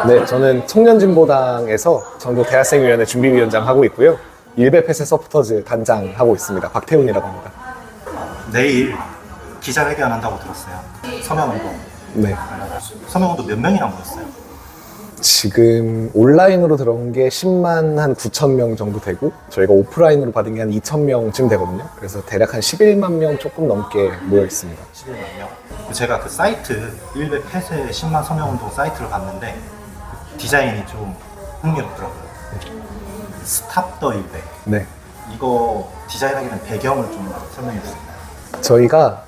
네, 저는 청년진보당에서 전국 대학생위원회 준비위원장 하고 있고요. 일베 폐쇄 서포터즈 단장 하고 있습니다. 박태훈이라고 합니다. 내일 기자회견 한다고 들었어요. 서명운동. 네. 서명운동 몇 명이나 모였어요? 지금 온라인으로 들어온 게 10만 한 9천 명 정도 되고 저희가 오프라인으로 받은 게 한 2천 명쯤 되거든요. 그래서 대략 한 11만 명 조금 넘게 모여 있습니다. 11만 명. 제가 그 사이트 일베 폐쇄 10만 서명운동 사이트를 봤는데 디자인이 좀 흥미롭더라고요. 스탑 더 일베. 네. 이거 디자인하게 된 배경을 좀 설명해 주세요. 저희가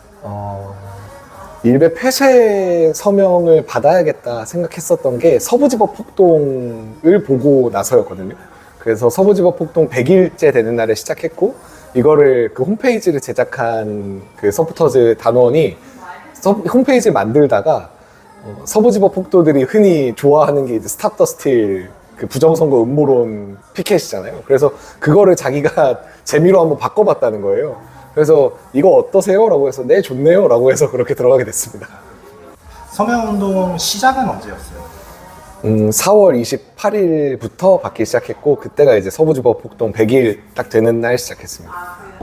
일베 폐쇄 서명을 받아야겠다 생각했었던 게 서부지법 폭동을 보고 나서였거든요. 그래서 서부지법 폭동 100일째 되는 날에 시작했고 이거를 그 홈페이지를 제작한 그 서포터즈 단원이 홈페이지를 만들다가 서부지법 폭도들이 흔히 좋아하는 게 이제 스탑 더 스틸 그 부정선거 음모론 피켓이잖아요. 그래서 그거를 자기가 재미로 한번 바꿔봤다는 거예요. 그래서 이거 어떠세요? 라고 해서 네 좋네요 라고 해서 그렇게 들어가게 됐습니다. 서명운동 시작은 언제였어요? 4월 28일부터 받기 시작했고 그때가 이제 서부지법 폭동 100일 딱 되는 날 시작했습니다.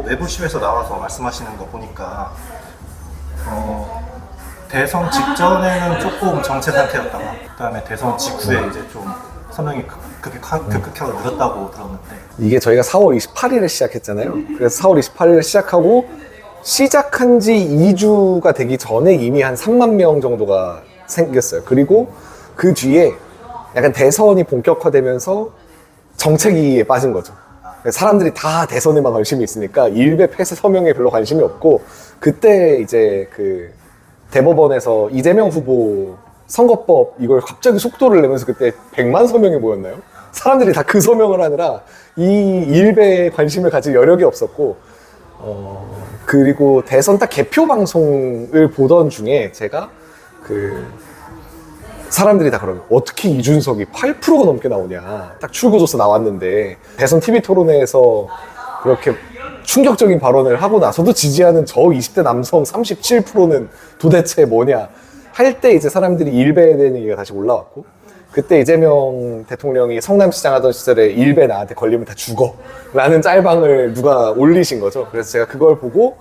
외부심에서 나와서 말씀하시는 거 보니까 대선 직전에는 조금 정체 상태였다가 그다음에 대선 직후에 이제 좀 서명이 급격하게 늘었다고 들었는데 이게 저희가 4월 28일에 시작했잖아요. 그래서 4월 28일에 시작하고 시작한 지 2주가 되기 전에 이미 한 3만 명 정도가 생겼어요. 그리고 그 뒤에 약간 대선이 본격화되면서 정체기에 빠진 거죠. 사람들이 다 대선에만 관심이 있으니까 일베 폐쇄 서명에 별로 관심이 없고 그때 이제 그 대법원에서 이재명 후보 선거법 이걸 갑자기 속도를 내면서 그때 100만 서명이 모였나요? 사람들이 다 그 서명을 하느라 이 일베에 관심을 가질 여력이 없었고 그리고 대선 딱 개표 방송을 보던 중에 제가 그 사람들이 다 그러고 어떻게 이준석이 8%가 넘게 나오냐 딱 출구조사 나왔는데 대선 TV 토론회에서 그렇게 충격적인 발언을 하고 나서도 지지하는 저 20대 남성 37%는 도대체 뭐냐 할 때 이제 사람들이 일베에 대한 얘기가 다시 올라왔고 그때 이재명 대통령이 성남시장 하던 시절에 일베 나한테 걸리면 다 죽어 라는 짤방을 누가 올리신 거죠. 그래서 제가 그걸 보고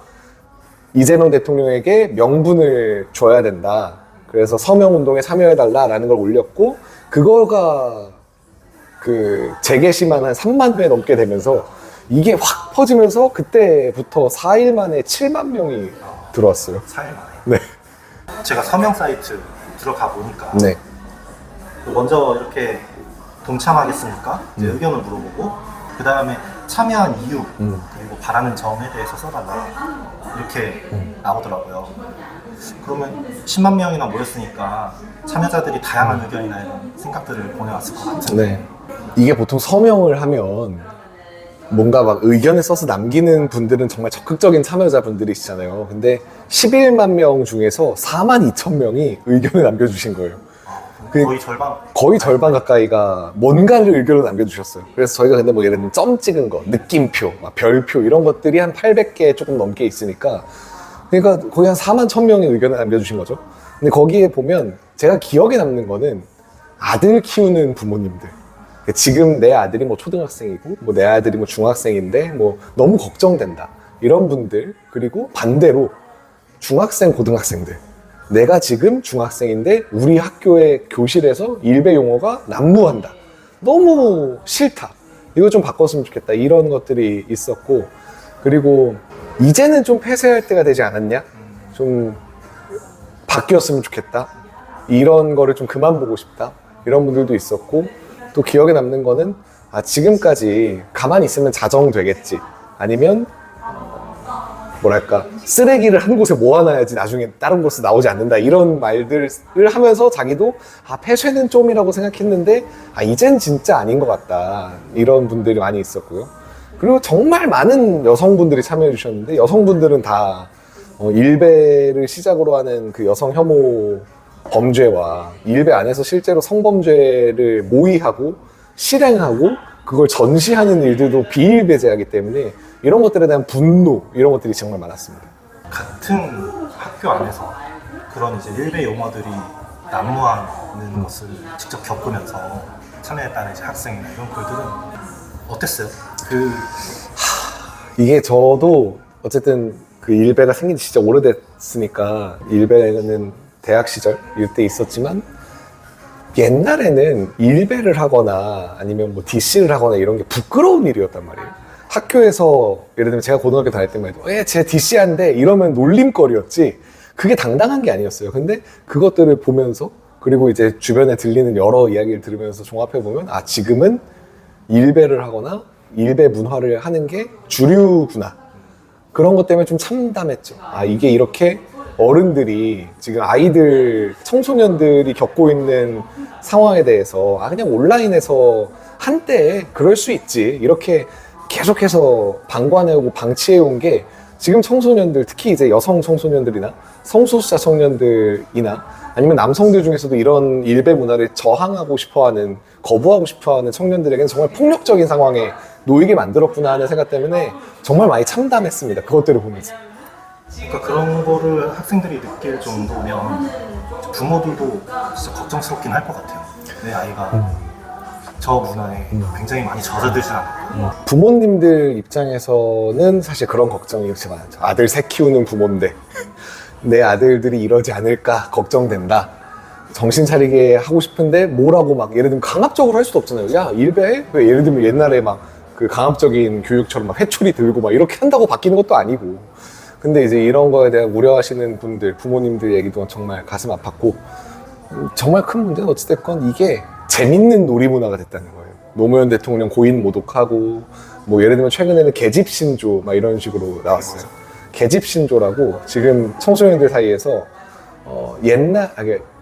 이재명 대통령에게 명분을 줘야 된다. 그래서 서명운동에 참여해달라라는 걸 올렸고 그거가 그 재개시만 한 3만 회 넘게 되면서 이게 확 퍼지면서 그때부터 4일 만에 7만 명이 들어왔어요. 4일 만에. 네. 제가 서명 사이트 들어가 보니까 네. 먼저 이렇게 동참하겠습니까? 이제 의견을 물어보고 그 다음에 참여한 이유 그리고 바라는 점에 대해서 써달라 이렇게 나오더라고요. 그러면 10만 명이나 모였으니까 참여자들이 다양한 의견이나 이런 생각들을 보내왔을 것 같은데 네. 이게 보통 서명을 하면 뭔가 막 의견을 써서 남기는 분들은 정말 적극적인 참여자분들이시잖아요. 근데 11만 명 중에서 4만 2천 명이 의견을 남겨주신 거예요. 거의 절반. 거의 절반 가까이가 뭔가를 의견을 남겨주셨어요. 그래서 저희가 근데 뭐 예를 들면 점 찍은 거, 느낌표, 막 별표 이런 것들이 한 800개 조금 넘게 있으니까 그러니까 거의 한 4만 1천 명의 의견을 남겨주신 거죠. 근데 거기에 보면 제가 기억에 남는 거는 아들 키우는 부모님들. 지금 내 아들이 뭐 초등학생이고 뭐 내 아들이 뭐 중학생인데 뭐 너무 걱정된다. 이런 분들 그리고 반대로 중학생, 고등학생들. 내가 지금 중학생인데 우리 학교의 교실에서 일베 용어가 난무한다. 너무 싫다. 이거 좀 바꿨으면 좋겠다. 이런 것들이 있었고 그리고 이제는 좀 폐쇄할 때가 되지 않았냐? 좀 바뀌었으면 좋겠다. 이런 거를 좀 그만 보고 싶다. 이런 분들도 있었고 또 기억에 남는 거는 지금까지 가만히 있으면 자정되겠지. 아니면 뭐랄까 쓰레기를 한 곳에 모아놔야지 나중에 다른 곳에 나오지 않는다 이런 말들을 하면서 자기도 폐쇄는 좀이라고 생각했는데 이젠 진짜 아닌 것 같다 이런 분들이 많이 있었고요. 그리고 정말 많은 여성분들이 참여해 주셨는데 여성분들은 다 일베를 시작으로 하는 그 여성 혐오 범죄와 일베 안에서 실제로 성범죄를 모의하고 실행하고 그걸 전시하는 일들도 비일배제하기 때문에 이런 것들에 대한 분노 이런 것들이 정말 많았습니다. 같은 학교 안에서 그런 이제 일베 용어들이 난무하는 것을 직접 겪으면서 참여했다는 이제 학생이나 이런 글들은 어땠어요? 이게 저도 어쨌든 그 일베가 생긴 지 진짜 오래됐으니까 일베는 대학 시절 이때 있었지만 옛날에는 일베를 하거나 아니면 뭐 DC를 하거나 이런 게 부끄러운 일이었단 말이에요. 학교에서 예를 들면 제가 고등학교 다닐 때만 해도 쟤 DC한데 이러면 놀림거리였지 그게 당당한 게 아니었어요. 근데 그것들을 보면서 그리고 이제 주변에 들리는 여러 이야기를 들으면서 종합해보면 아 지금은 일베를 하거나 일베 문화를 하는 게 주류구나. 그런 것 때문에 좀 참담했죠. 아 이게 이렇게 어른들이 지금 아이들, 청소년들이 겪고 있는 상황에 대해서 아 그냥 온라인에서 한때 그럴 수 있지 이렇게 계속해서 방관해오고 방치해온 게 지금 청소년들 특히 이제 여성 청소년들이나 성소수자 청년들이나 아니면 남성들 중에서도 이런 일베 문화를 저항하고 싶어하는 거부하고 싶어하는 청년들에게는 정말 폭력적인 상황에 놓이게 만들었구나 하는 생각 때문에 정말 많이 참담했습니다. 그것들을 보면서. 그러니까 그런 거를 학생들이 느낄 정도면 부모들도 진짜 걱정스럽긴 할 것 같아요. 내 아이가 저 문화에 굉장히 많이 젖어들진 않을까. 부모님들 입장에서는 사실 그런 걱정이 역시 많죠. 아들 새 키우는 부모인데 내 아들들이 이러지 않을까 걱정된다. 정신 차리게 하고 싶은데 뭐라고 막 예를 들면 강압적으로 할 수도 없잖아요. 야 일베? 왜 예를 들면 옛날에 막 그 강압적인 교육처럼 막 회초리 들고 막 이렇게 한다고 바뀌는 것도 아니고. 근데 이제 이런 거에 대한 우려하시는 분들, 부모님들 얘기도 정말 가슴 아팠고 정말 큰 문제는 어찌됐건 이게 재밌는 놀이문화가 됐다는 거예요. 노무현 대통령 고인 모독하고 뭐 예를 들면 최근에는 계집신조 막 이런 식으로 나왔어요. 계집신조라고 지금 청소년들 사이에서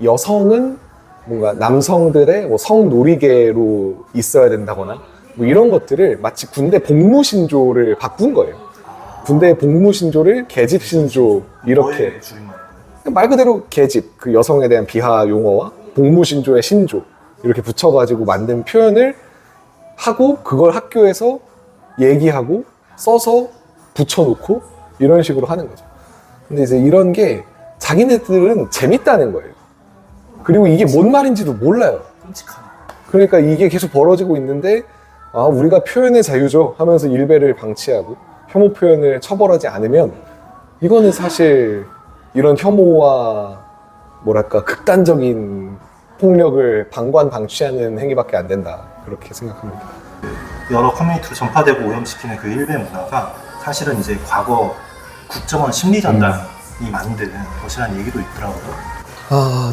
여성은 뭔가 남성들의 뭐 성놀이개로 있어야 된다거나 뭐 이런 것들을 마치 군대 복무신조를 바꾼 거예요. 군대 복무신조를 계집신조 이렇게 뭐의 줄임말인가요? 말 그대로 계집, 그 여성에 대한 비하 용어와 복무신조의 신조 이렇게 붙여가지고 만든 표현을 하고 그걸 학교에서 얘기하고 써서 붙여놓고 이런 식으로 하는 거죠. 근데 이제 이런 게 자기네들은 재밌다는 거예요. 그리고 이게 뭔 말인지도 몰라요. 끔찍하네. 그러니까 이게 계속 벌어지고 있는데 아 우리가 표현의 자유죠 하면서 일베를 방치하고 혐오 표현을 처벌하지 않으면 이거는 사실 이런 혐오와 뭐랄까 극단적인 폭력을 방관 방치하는 행위밖에 안 된다 그렇게 생각합니다. 여러 커뮤니티로 전파되고 오염시키는 그 일베 문화가 사실은 이제 과거 국정원 심리전단이 만든 것이라는 얘기도 있더라고요.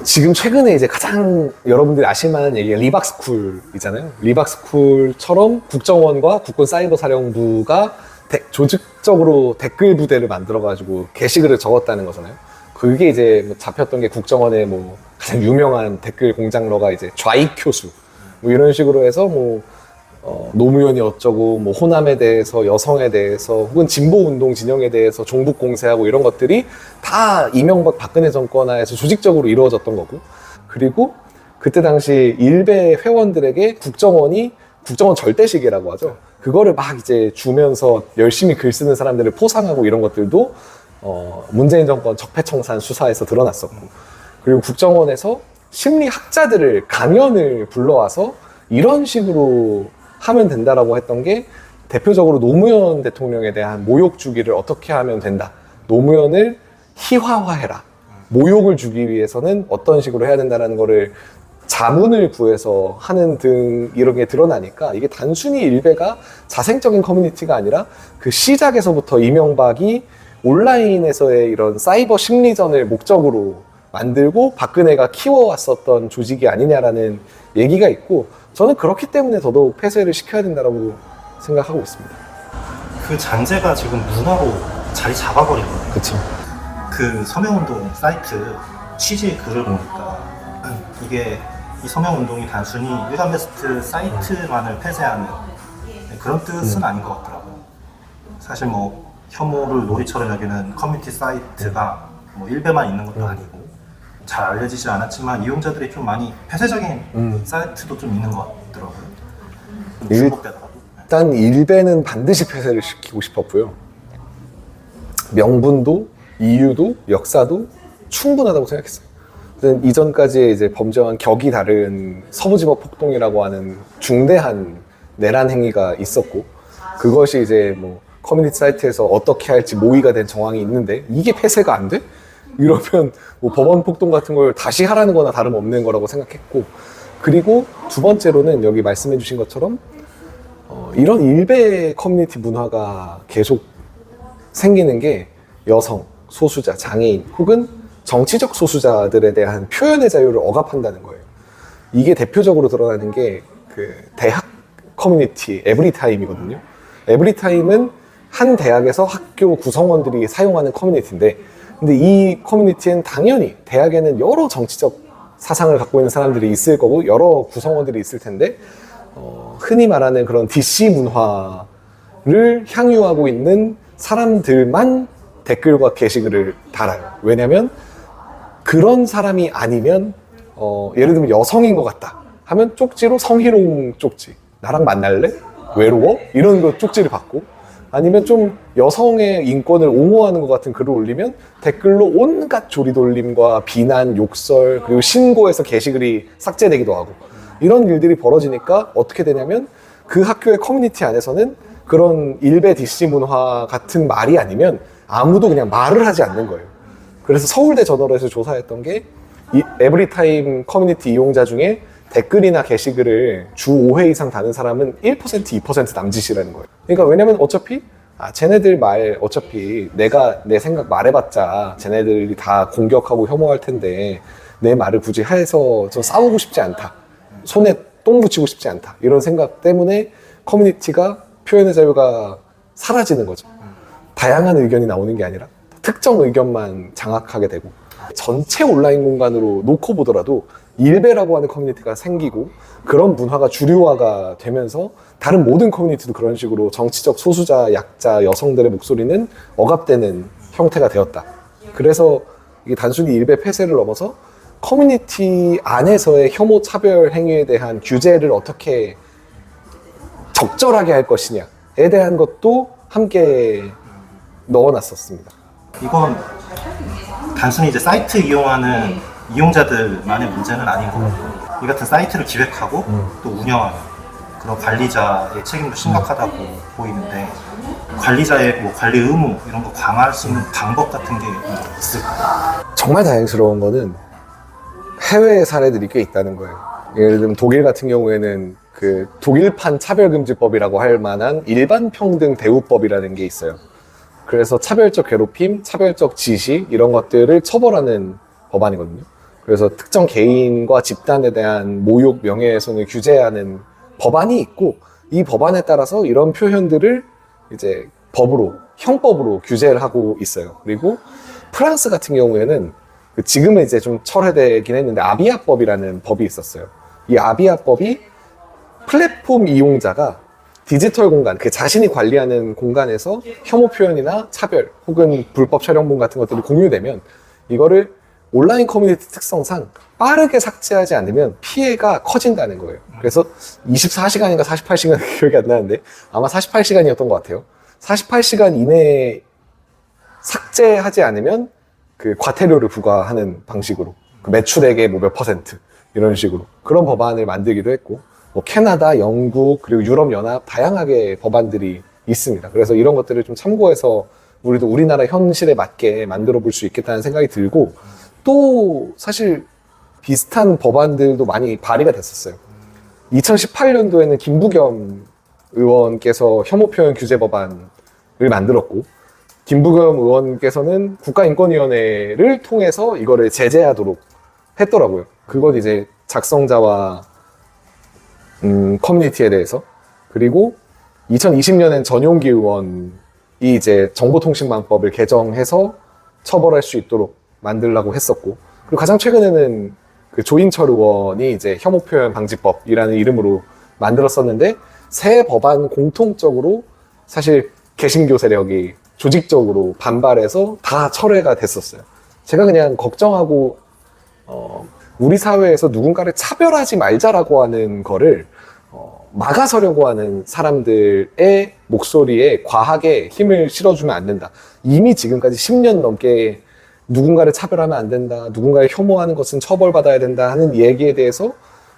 지금 최근에 이제 가장 여러분들이 아실만한 얘기가 리박스쿨이잖아요. 리박스쿨처럼 국정원과 국군사이버사령부가 조직적으로 댓글 부대를 만들어가지고 게시글을 적었다는 거잖아요. 그게 이제 뭐 잡혔던 게 국정원의 뭐 가장 유명한 댓글 공장러가 이제 좌익효수 뭐 이런 식으로 해서 뭐 노무현이 어쩌고 뭐 호남에 대해서 여성에 대해서 혹은 진보운동 진영에 대해서 종북 공세하고 이런 것들이 다 이명박 박근혜 정권 하에서 조직적으로 이루어졌던 거고 그리고 그때 당시 일베 회원들에게 국정원 절대시계라고 하죠. 그거를 막 이제 주면서 열심히 글 쓰는 사람들을 포상하고 이런 것들도 문재인 정권 적폐청산 수사에서 드러났었고 그리고 국정원에서 심리학자들을 강연을 불러와서 이런 식으로 하면 된다라고 했던 게 대표적으로 노무현 대통령에 대한 모욕 주기를 어떻게 하면 된다. 노무현을 희화화해라. 모욕을 주기 위해서는 어떤 식으로 해야 된다는 거를 자문을 구해서 하는 등 이런 게 드러나니까 이게 단순히 일베가 자생적인 커뮤니티가 아니라 그 시작에서부터 이명박이 온라인에서의 이런 사이버 심리전을 목적으로 만들고 박근혜가 키워왔었던 조직이 아니냐라는 얘기가 있고 저는 그렇기 때문에 더더욱 폐쇄를 시켜야 된다고 생각하고 있습니다. 그 잔재가 지금 문화로 자리 잡아버리거든요. 그렇죠. 그 서명운동 사이트 취재 글을 보니까 이게 이 서명운동이 단순히 일간베스트 사이트만을 폐쇄하는 그런 뜻은 아닌 것 같더라고요. 사실 뭐 혐오를 놀이처럼 여기는 커뮤니티 사이트가 뭐 일베만 있는 것도 아니고 잘 알려지지 않았지만 이용자들이 좀 많이 폐쇄적인 사이트도 좀 있는 것 같더라고요. 좀 중복되더라도. 일단 일베는 반드시 폐쇄를 시키고 싶었고요. 명분도 이유도 역사도 충분하다고 생각했어요. 이전까지의 이제 범죄와는 격이 다른 서부지법 폭동이라고 하는 중대한 내란 행위가 있었고, 그것이 이제 뭐 커뮤니티 사이트에서 어떻게 할지 모의가 된 정황이 있는데 이게 폐쇄가 안 돼? 이러면 뭐 법원 폭동 같은 걸 다시 하라는 거나 다름없는 거라고 생각했고, 그리고 두 번째로는 여기 말씀해 주신 것처럼 이런 일베 커뮤니티 문화가 계속 생기는 게 여성, 소수자, 장애인 혹은 정치적 소수자들에 대한 표현의 자유를 억압한다는 거예요. 이게 대표적으로 드러나는 게 그 대학 커뮤니티 에브리타임이거든요. 에브리타임은 한 대학에서 학교 구성원들이 사용하는 커뮤니티인데, 근데 이 커뮤니티는 당연히 대학에는 여러 정치적 사상을 갖고 있는 사람들이 있을 거고 여러 구성원들이 있을 텐데, 흔히 말하는 그런 DC 문화를 향유하고 있는 사람들만 댓글과 게시글을 달아요. 왜냐면 그런 사람이 아니면 예를 들면 여성인 것 같다 하면 쪽지로 성희롱 쪽지, 나랑 만날래? 외로워? 이런 거 쪽지를 받고, 아니면 좀 여성의 인권을 옹호하는 것 같은 글을 올리면 댓글로 온갖 조리돌림과 비난, 욕설, 그리고 신고해서 게시글이 삭제되기도 하고, 이런 일들이 벌어지니까 어떻게 되냐면 그 학교의 커뮤니티 안에서는 그런 일베 DC 문화 같은 말이 아니면 아무도 그냥 말을 하지 않는 거예요. 그래서 서울대 저널에서 조사했던 게 이 에브리타임 커뮤니티 이용자 중에 댓글이나 게시글을 주 5회 이상 다는 사람은 1%, 2% 남짓이라는 거예요. 그러니까 왜냐면 어차피 쟤네들 말 어차피 내가 내 생각 말해봤자 쟤네들이 다 공격하고 혐오할 텐데 내 말을 굳이 해서 좀 싸우고 싶지 않다, 손에 똥 묻히고 싶지 않다, 이런 생각 때문에 커뮤니티가 표현의 자유가 사라지는 거죠. 다양한 의견이 나오는 게 아니라 특정 의견만 장악하게 되고, 전체 온라인 공간으로 놓고 보더라도 일베라고 하는 커뮤니티가 생기고 그런 문화가 주류화가 되면서 다른 모든 커뮤니티도 그런 식으로 정치적 소수자, 약자, 여성들의 목소리는 억압되는 형태가 되었다. 그래서 이게 단순히 일베 폐쇄를 넘어서 커뮤니티 안에서의 혐오 차별 행위에 대한 규제를 어떻게 적절하게 할 것이냐에 대한 것도 함께 넣어놨었습니다. 이건 단순히 이제 사이트 이용하는 이용자들만의 문제는 아닌 것 같고, 이 같은 사이트를 기획하고 또 운영하는 그런 관리자의 책임도 심각하다고 보이는데, 관리자의 뭐 관리 의무 이런 거 강화할 수 있는 방법 같은 게 있을까요? 정말 다행스러운 거는 해외 사례들이 꽤 있다는 거예요. 예를 들면 독일 같은 경우에는 그 독일판 차별금지법이라고 할 만한 일반평등대우법이라는 게 있어요. 그래서 차별적 괴롭힘, 차별적 지시 이런 것들을 처벌하는 법안이거든요. 그래서 특정 개인과 집단에 대한 모욕, 명예훼손을 규제하는 법안이 있고, 이 법안에 따라서 이런 표현들을 이제 법으로, 형법으로 규제를 하고 있어요. 그리고 프랑스 같은 경우에는 지금은 이제 좀 철회되긴 했는데 아비아법이라는 법이 있었어요. 이 아비아법이 플랫폼 이용자가 디지털 공간, 그 자신이 관리하는 공간에서 혐오 표현이나 차별 혹은 불법 촬영본 같은 것들이 공유되면 이거를 온라인 커뮤니티 특성상 빠르게 삭제하지 않으면 피해가 커진다는 거예요. 그래서 24시간인가 48시간 기억이 안 나는데 아마 48시간이었던 것 같아요. 48시간 이내에 삭제하지 않으면 그 과태료를 부과하는 방식으로, 그 매출액의 뭐 몇 퍼센트 이런 식으로 그런 법안을 만들기도 했고, 뭐 캐나다, 영국, 그리고 유럽연합 다양하게 법안들이 있습니다. 그래서 이런 것들을 좀 참고해서 우리도 우리나라 현실에 맞게 만들어 볼 수 있겠다는 생각이 들고, 또 사실 비슷한 법안들도 많이 발의가 됐었어요. 2018년도에는 김부겸 의원께서 혐오 표현 규제 법안을 만들었고, 김부겸 의원께서는 국가인권위원회를 통해서 이거를 제재하도록 했더라고요. 그건 이제 작성자와 커뮤니티에 대해서. 그리고 2020년엔 전용기 의원이 이제 정보통신망법을 개정해서 처벌할 수 있도록 만들려고 했었고, 그리고 가장 최근에는 그 조인철 의원이 이제 혐오 표현 방지법이라는 이름으로 만들었었는데, 새 법안 공통적으로 사실 개신교 세력이 조직적으로 반발해서 다 철회가 됐었어요. 제가 그냥 걱정하고 우리 사회에서 누군가를 차별하지 말자라고 하는 거를 막아서려고 하는 사람들의 목소리에 과하게 힘을 실어주면 안 된다. 이미 지금까지 10년 넘게 누군가를 차별하면 안 된다, 누군가를 혐오하는 것은 처벌받아야 된다 하는 얘기에 대해서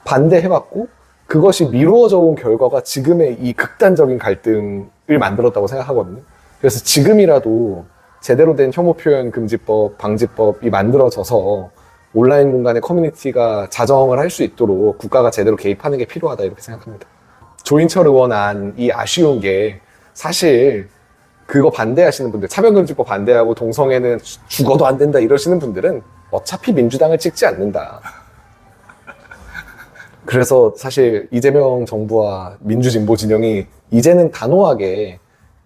반대해왔고, 그것이 미루어져 온 결과가 지금의 이 극단적인 갈등을 만들었다고 생각하거든요. 그래서 지금이라도 제대로 된 혐오 표현 금지법, 방지법이 만들어져서 온라인 공간의 커뮤니티가 자정을 할 수 있도록 국가가 제대로 개입하는 게 필요하다, 이렇게 생각합니다. 조인철 의원 안이 아쉬운 게, 사실 그거 반대하시는 분들, 차별금지법 반대하고 동성애는 죽어도 안 된다 이러시는 분들은 어차피 민주당을 찍지 않는다. 그래서 사실 이재명 정부와 민주진보 진영이 이제는 단호하게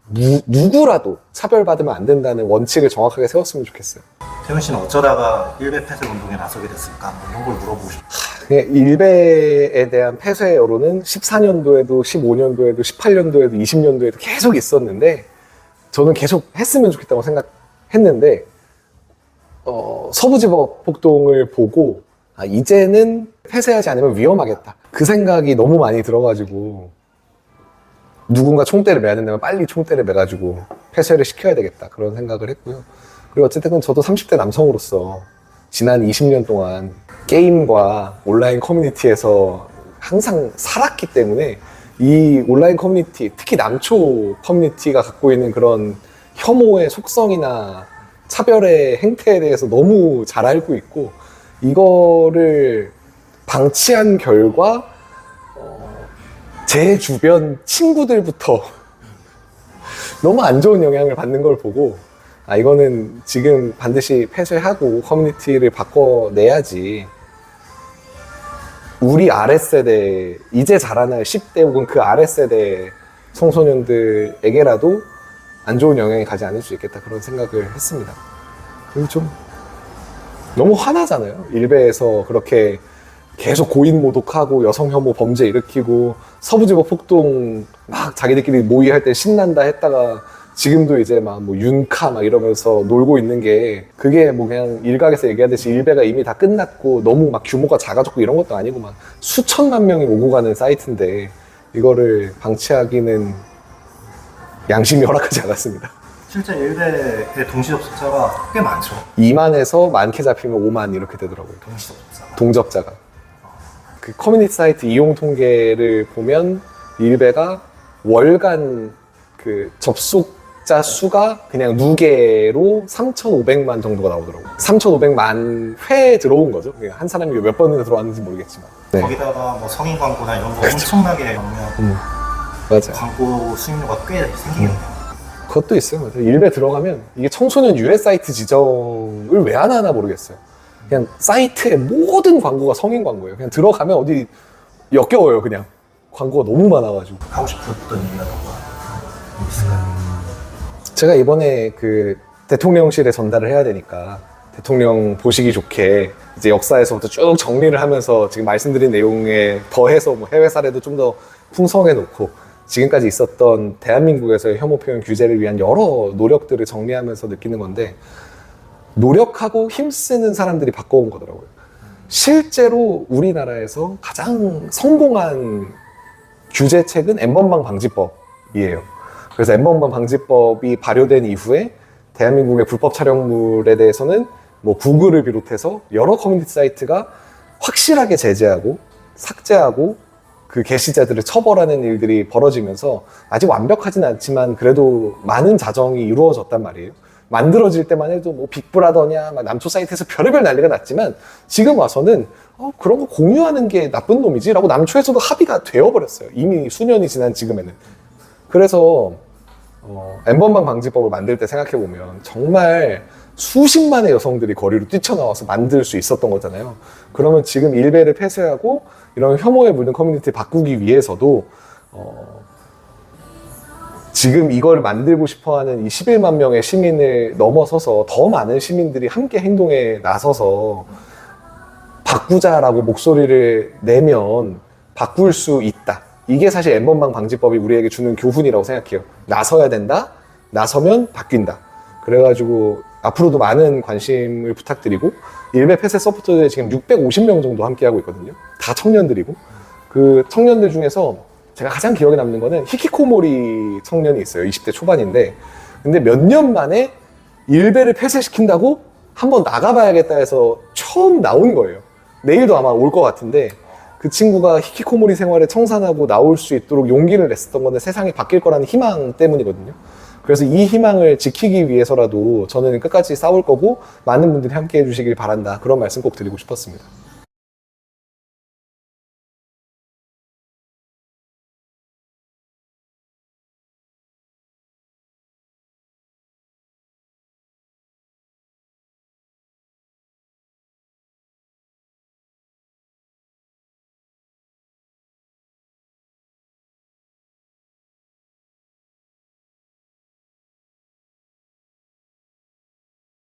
누구라도 차별받으면 안 된다는 원칙을 정확하게 세웠으면 좋겠어요. 태훈 씨는 어쩌다가 일베 폐쇄 운동에 나서게 됐을까? 뭐 이런 걸 물어보고 싶어요. 일베에 대한 폐쇄 여론은 14년도에도, 15년도에도, 18년도에도, 20년도에도 계속 있었는데, 저는 계속 했으면 좋겠다고 생각했는데, 서부지법 폭동을 보고, 이제는 폐쇄하지 않으면 위험하겠다. 그 생각이 너무 많이 들어가지고, 누군가 총대를 매야 된다면 빨리 총대를 매가지고 폐쇄를 시켜야 되겠다, 그런 생각을 했고요. 그리고 어쨌든 저도 30대 남성으로서 지난 20년 동안 게임과 온라인 커뮤니티에서 항상 살았기 때문에, 이 온라인 커뮤니티, 특히 남초 커뮤니티가 갖고 있는 그런 혐오의 속성이나 차별의 행태에 대해서 너무 잘 알고 있고, 이거를 방치한 결과 제 주변 친구들부터 너무 안 좋은 영향을 받는 걸 보고, 이거는 지금 반드시 폐쇄하고 커뮤니티를 바꿔내야지 우리 아랫세대, 이제 자라날 10대 혹은 그 아랫세대 청소년들에게라도 안 좋은 영향이 가지 않을 수 있겠다, 그런 생각을 했습니다. 그리고 좀 너무 화나잖아요. 일베에서 그렇게 계속 고인 모독하고 여성 혐오 범죄 일으키고 서부지법 폭동 막 자기들끼리 모의할 때 신난다 했다가 지금도 이제 막 뭐 윤카 막 이러면서 놀고 있는 게, 그게 뭐 그냥 일각에서 얘기하듯이 일베가 이미 다 끝났고 너무 막 규모가 작아졌고 이런 것도 아니고 막 수천만 명이 오고 가는 사이트인데, 이거를 방치하기는 양심이 허락하지 않았습니다. 실제 일베의 동시 접속자가 꽤 많죠. 2만에서 많게 잡히면 5만 이렇게 되더라고요. 동시 접속자가. 동접자가. 그 커뮤니티 사이트 이용 통계를 보면 일베가 월간 그 접속자 수가 그냥 누계로 3,500만 정도가 나오더라고요. 3,500만 회 들어온 거죠. 한 사람이 몇 번이나 들어왔는지 모르겠지만. 네. 거기다가 뭐 성인 광고나 이런 거 엄청나게 넣으면 맞아요. 광고 수익료가 꽤 생기겠네요. 그것도 있어요. 일베 들어가면 이게 청소년 유해 사이트 지정을 왜 안 하나 모르겠어요. 그냥 사이트의 모든 광고가 성인 광고예요. 그냥 들어가면 어디 역겨워요. 그냥 광고가 너무 많아가지고. 하고 싶었던 일이라던가 있을까요? 제가 이번에 그 대통령실에 전달을 해야 되니까 대통령 보시기 좋게 이제 역사에서부터 쭉 정리를 하면서 지금 말씀드린 내용에 더해서 뭐 해외 사례도 좀 더 풍성해 놓고 지금까지 있었던 대한민국에서의 혐오 표현 규제를 위한 여러 노력들을 정리하면서 느끼는 건데, 노력하고 힘쓰는 사람들이 바꿔온 거더라고요. 실제로 우리나라에서 가장 성공한 규제책은 N번방 방지법이에요. 그래서 N번방 방지법이 발효된 이후에 대한민국의 불법 촬영물에 대해서는 뭐 구글을 비롯해서 여러 커뮤니티 사이트가 확실하게 제재하고 삭제하고 그 게시자들을 처벌하는 일들이 벌어지면서, 아직 완벽하진 않지만 그래도 많은 자정이 이루어졌단 말이에요. 만들어질 때만 해도 뭐 빅브라더냐, 막 남초 사이트에서 별의별 난리가 났지만, 지금 와서는 그런 거 공유하는 게 나쁜 놈이지 라고 남초에서도 합의가 되어버렸어요. 이미 수년이 지난 지금에는. 그래서 N번방 방지법을 만들 때 생각해보면 정말 수십만의 여성들이 거리로 뛰쳐나와서 만들 수 있었던 거잖아요. 그러면 지금 일베를 폐쇄하고 이런 혐오에 물든 커뮤니티를 바꾸기 위해서도 지금 이걸 만들고 싶어하는 이 11만 명의 시민을 넘어서서 더 많은 시민들이 함께 행동에 나서서 바꾸자라고 목소리를 내면 바꿀 수 있다. 이게 사실 N번방 방지법이 우리에게 주는 교훈이라고 생각해요. 나서야 된다. 나서면 바뀐다. 그래가지고 앞으로도 많은 관심을 부탁드리고, 일베 폐쇄 서포터들이 지금 650명 정도 함께하고 있거든요. 다 청년들이고, 그 청년들 중에서 제가 가장 기억에 남는 거는 히키코모리 청년이 있어요. 20대 초반인데, 근데 몇 년 만에 일베를 폐쇄시킨다고 한번 나가봐야겠다 해서 처음 나온 거예요. 내일도 아마 올 것 같은데 그 친구가 히키코모리 생활에 청산하고 나올 수 있도록 용기를 냈었던 건데 세상이 바뀔 거라는 희망 때문이거든요. 그래서 이 희망을 지키기 위해서라도 저는 끝까지 싸울 거고 많은 분들이 함께 해주시길 바란다. 그런 말씀 꼭 드리고 싶었습니다.